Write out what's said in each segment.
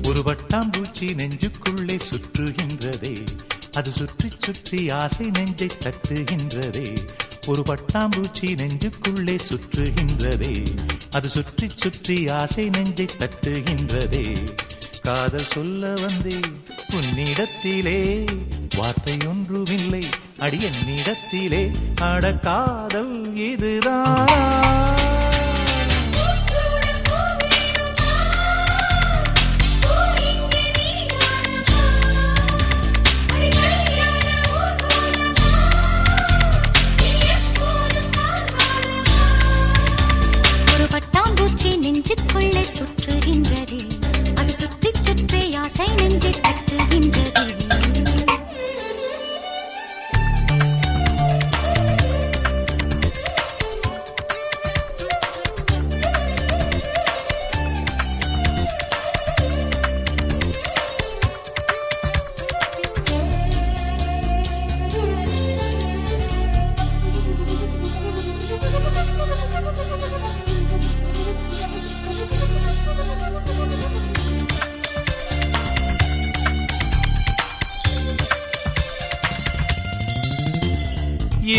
ஒரு வட்டாம்பூச்சி நெஞ்சுக்குள்ளே சுற்றுகின்றதே, அது சுற்றி சுற்றி ஆசை நெஞ்சை தட்டுகின்றதே. ஒரு பட்டாம்பூச்சி நெஞ்சுக்குள்ளே சுற்றுகின்றதே, அது சுற்றி சுற்றி ஆசை நெஞ்சை தட்டுகின்றதே. காதல் சொல்ல வந்தே உன்னிடத்திலே, வார்த்தை ஒன்றுமில்லை அடி என்னிடத்திலே. அட காதல் இதுதான். நெஞ்சுக்குள்ளே சுற்றுகின்றதே, அது சுற்றி சுற்றி ஆசை நெஞ்சை தட்டுகின்றதே.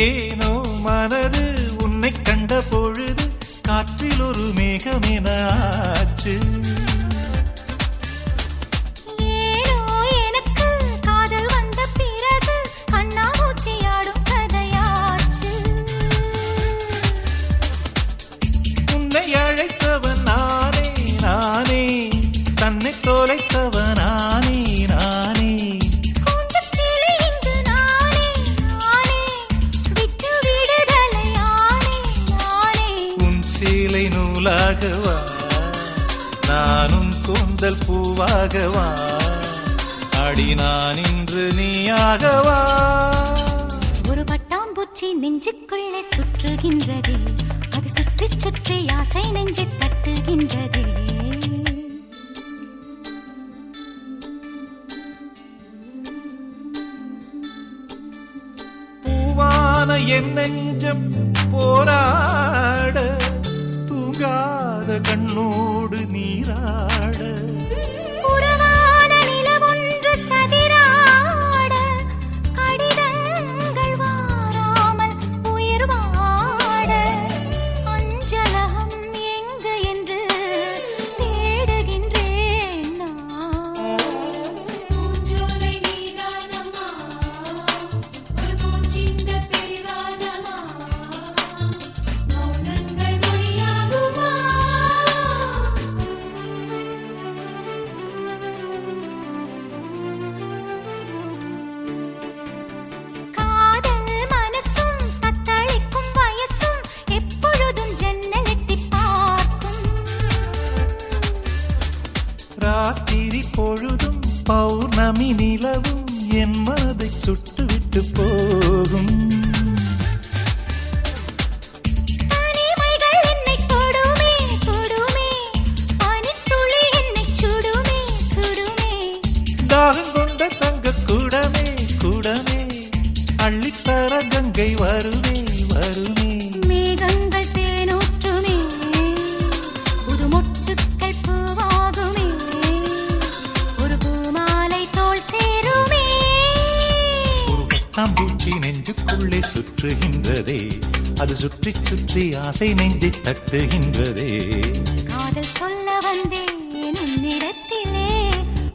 ஏனோ மனது உன்னை கண்ட பொழுது காற்றில் ஒரு மேகமென ஆச்சு. ஏனோ எனக்கு காதல் வந்த பிறகு கண்ணாமூச்சியாடும் கதையாச்சு. உன்னை அழைத்தவன் நானே நானே, தன்னை தொலைத்தவன் நானே நானே. நூலாகவா நானும் கூந்தல் பூவாகவா, அடி நான் இன்று நீயாகவா. ஒரு பட்டாம்பூச்சி நெஞ்சுக்குள்ளே சுற்றுகின்றதே, அது சுற்றி சுற்றி ஆசை நெஞ்சை தட்டுகின்றதே. பூவான என் நெஞ்சம் போராட, தூங்காத கண்ணோடு நீராட, புறவான நிலவொன்று சதிராட, கடிதங்கள் வாராமல் உயிர் வாட, அஞ்சலகம் எங்கு என்று தேடுகின்றேன் நான். ராத்திரி பொழுதும் பௌர்ணமி நிலவும் என் மனதை சுட்டுவிட்டு போகும். தனிமைகள் என்னை தொடுமே தொடுமே, பனித்துளி என்னை சுடுமே சுடுமே. தாகம் கொண்ட தங்க குடமே குடமே, அள்ளித்தர கங்கை வருமே வருமே. மேகங்கள் தேனூற்றுமே, புது மொட்டுக்கள் பூவாகுமே, ஒரு பூமாலை தோள் சேருமே. ஒரு பட்டாம்பூச்சி நெஞ்சுக்குள்ளே சுற்றுகின்றதே, அது சுற்றி சுற்றி ஆசை நெஞ்சை தட்டுகின்றதே. காதல் சொல்ல வந்தேன் உன்னிடத்திலே,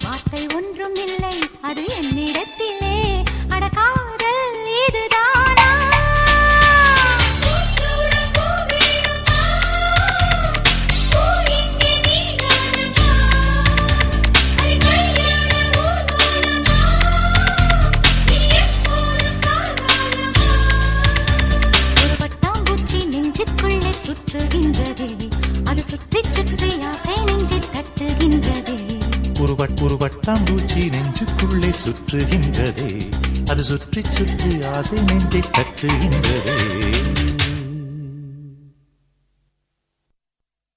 வார்த்தை ஒன்றும் இல்லை அது என்னிடத்திலே. அட காதல் இதுதானா? ஒரு பட்டாம்பூச்சி நெஞ்சுக்குள்ளே சுற்றுகின்றதே, அது சுற்றி சுற்றி ஆசை நெஞ்சை தட்டுகின்றதே. ஒரு பட்டாம்பூச்சி நெஞ்சுக்குள்ளே சுற்றுகின்றதே, அது சுற்றி சுற்றி ஆசை நெஞ்சை தட்டுகின்றதே.